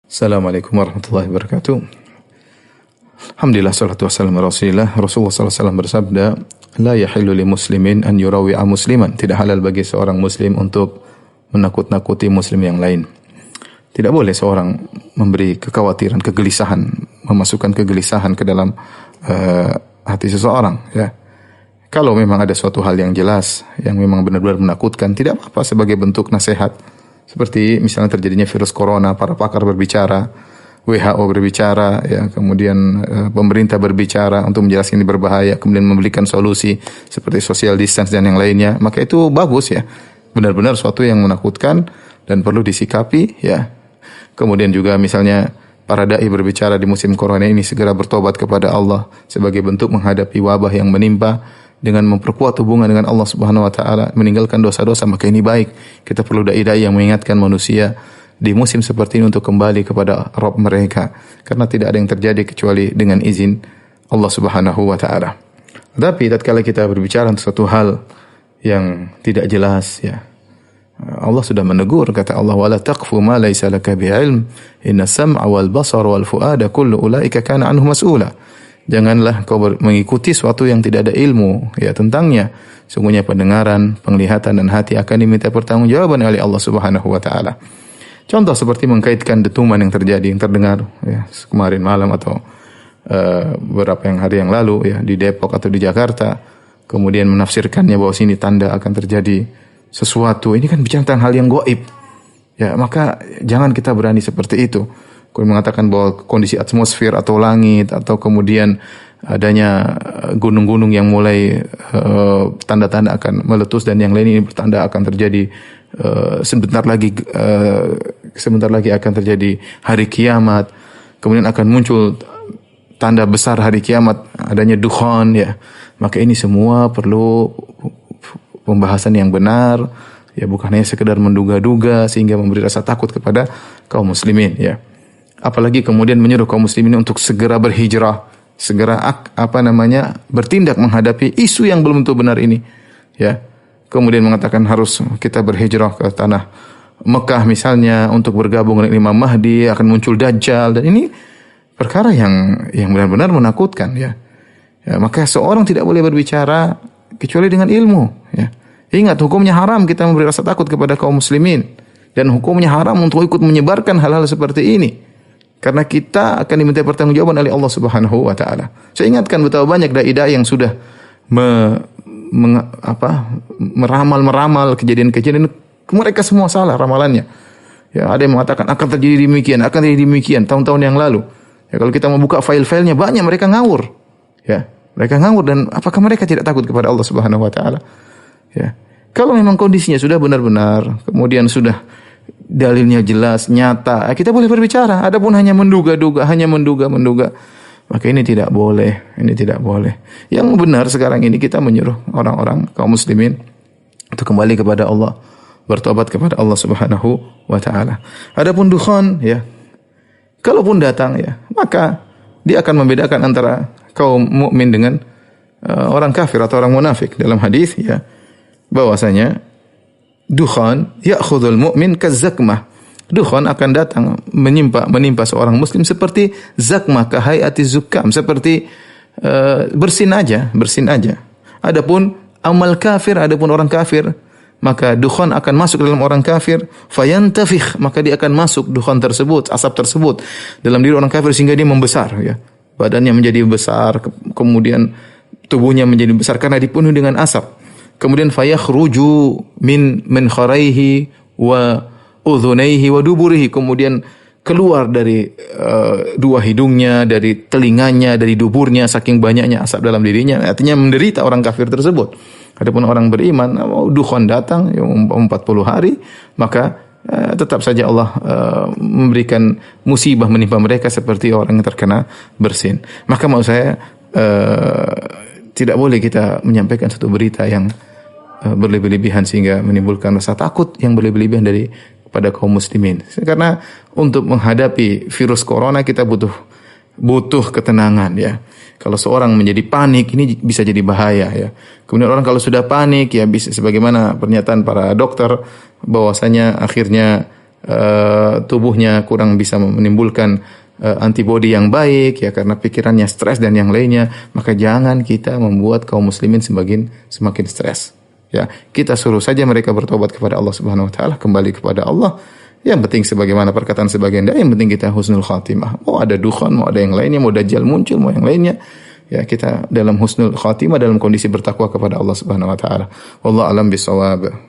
Assalamualaikum warahmatullahi wabarakatuh. Alhamdulillah salatu wassalamu ala Rasulillah. Rasulullah sallallahu alaihi wasallam bersabda, "La yahillu li muslimin an yurawi'a musliman." Tidak halal bagi seorang muslim untuk menakut-nakuti muslim yang lain. Tidak boleh seorang memberi kekhawatiran, kegelisahan, memasukkan kegelisahan ke dalam hati seseorang, ya. Kalau memang ada suatu hal yang jelas, yang memang benar-benar menakutkan, tidak apa-apa sebagai bentuk nasihat. Seperti misalnya terjadinya virus corona, para pakar berbicara, WHO berbicara, ya, kemudian pemerintah berbicara untuk menjelaskan ini berbahaya, kemudian memberikan solusi seperti social distance dan yang lainnya, maka itu bagus, ya. Benar-benar suatu yang menakutkan dan perlu disikapi, ya. Kemudian juga misalnya para dai berbicara di musim corona ini segera bertobat kepada Allah sebagai bentuk menghadapi wabah yang menimpa, dengan memperkuat hubungan dengan Allah Subhanahu wa taala, meninggalkan dosa-dosa, maka ini baik. Kita perlu dai-dai yang mengingatkan manusia di musim seperti ini untuk kembali kepada Rabb mereka, karena tidak ada yang terjadi kecuali dengan izin Allah Subhanahu wa taala. Tapi tatkala kita berbicara tentang suatu hal yang tidak jelas, ya, Allah sudah menegur, kata Allah, "Wala taqfu ma laysa laka bi'ilm, inna sam'a wal basara wal fuada kullu ulaika kana anhu mas'ula." Janganlah kau mengikuti sesuatu yang tidak ada ilmu, ya, tentangnya. Sungguhnya pendengaran, penglihatan dan hati akan diminta pertanggungjawaban oleh Allah Subhanahu wa taala. Contoh seperti mengkaitkan dentuman yang terjadi, yang terdengar, ya, kemarin malam atau beberapa hari yang lalu, ya, di Depok atau di Jakarta. Kemudian menafsirkannya bahwa sini tanda akan terjadi sesuatu. Ini kan bicara tentang hal yang gaib. Ya, maka jangan kita berani seperti itu. Kemudian mengatakan bahwa kondisi atmosfer atau langit, atau kemudian adanya gunung-gunung yang mulai tanda-tanda akan meletus dan yang lain, ini bertanda akan terjadi sebentar lagi akan terjadi hari kiamat. Kemudian akan muncul tanda besar hari kiamat, adanya dukhan, ya. Maka ini semua perlu pembahasan yang benar, ya, bukan hanya sekedar menduga-duga sehingga memberi rasa takut kepada kaum muslimin, ya. Apalagi kemudian menyuruh kaum muslimin untuk segera berhijrah, segera bertindak menghadapi isu yang belum tentu benar ini, ya. Kemudian mengatakan harus kita berhijrah ke tanah Mekah misalnya untuk bergabung dengan Imam Mahdi, akan muncul Dajjal, dan ini perkara yang benar-benar menakutkan, ya. Ya, maka seorang tidak boleh berbicara kecuali dengan ilmu, ya. Ingat, hukumnya haram kita memberi rasa takut kepada kaum muslimin, dan hukumnya haram untuk ikut menyebarkan hal-hal seperti ini. Karena kita akan diminta pertanggungjawaban oleh Allah Subhanahu wa taala. Saya ingatkan betapa banyak dai-dai yang sudah meramal kejadian-kejadian, mereka semua salah ramalannya. Ya, ada yang mengatakan akan terjadi demikian tahun-tahun yang lalu. Ya, kalau kita membuka file-filenya banyak mereka ngawur. Ya, mereka ngawur, dan apakah mereka tidak takut kepada Allah Subhanahu wa taala? Ya. Kalau memang kondisinya sudah benar-benar, kemudian sudah dalilnya jelas, nyata, kita boleh berbicara. Adapun hanya menduga-duga, maka ini tidak boleh, Yang benar sekarang ini kita menyuruh orang-orang kaum muslimin untuk kembali kepada Allah, bertobat kepada Allah Subhanahu wa taala. Adapun dukhan, ya, kalaupun datang, ya, maka dia akan membedakan antara kaum mukmin dengan orang kafir atau orang munafik. Dalam hadis, ya, bahwasanya dukhan ya'khudhul mu'min kazakmah. Dukhan akan datang menimpa seorang muslim seperti zakmah, kahayati zukam, seperti bersin aja. Adapun orang kafir, maka dukhan akan masuk dalam orang kafir, fayantafikh, maka dia akan masuk dukhan tersebut, asap tersebut dalam diri orang kafir sehingga dia membesar, ya. Badannya menjadi besar, kemudian tubuhnya menjadi besar karena dipenuhi dengan asap. Kemudian fayakhruju min kharaihi wa udhunaihi wa duburihi, kemudian keluar dari dua hidungnya, dari telinganya, dari duburnya, saking banyaknya asap dalam dirinya. Artinya menderita orang kafir tersebut. Adapun orang beriman, dukhan datang 40 hari, maka tetap saja Allah memberikan musibah menimpa mereka seperti orang yang terkena bersin. Maka mau saya tidak boleh kita menyampaikan satu berita yang berlebih-lebihan sehingga menimbulkan rasa takut yang berlebih-lebihan pada kaum muslimin. Karena untuk menghadapi virus corona kita butuh ketenangan, ya. Kalau seorang menjadi panik, ini bisa jadi bahaya, ya. Kemudian orang kalau sudah panik, ya, bisa sebagaimana pernyataan para dokter bahwasanya akhirnya tubuhnya kurang bisa menimbulkan antibodi yang baik ya karena pikirannya stres dan yang lainnya, maka jangan kita membuat kaum muslimin semakin stres. Ya, kita suruh saja mereka bertobat kepada Allah Subhanahu wa taala, kembali kepada Allah. Yang penting sebagaimana perkataan sebagian dai, yang penting kita husnul khatimah. Mau ada dukhan, mau ada yang lainnya, mau dajjal muncul, mau yang lainnya. Ya, kita dalam husnul khatimah, dalam kondisi bertakwa kepada Allah Subhanahu wa taala. Wallahu alam bisawab.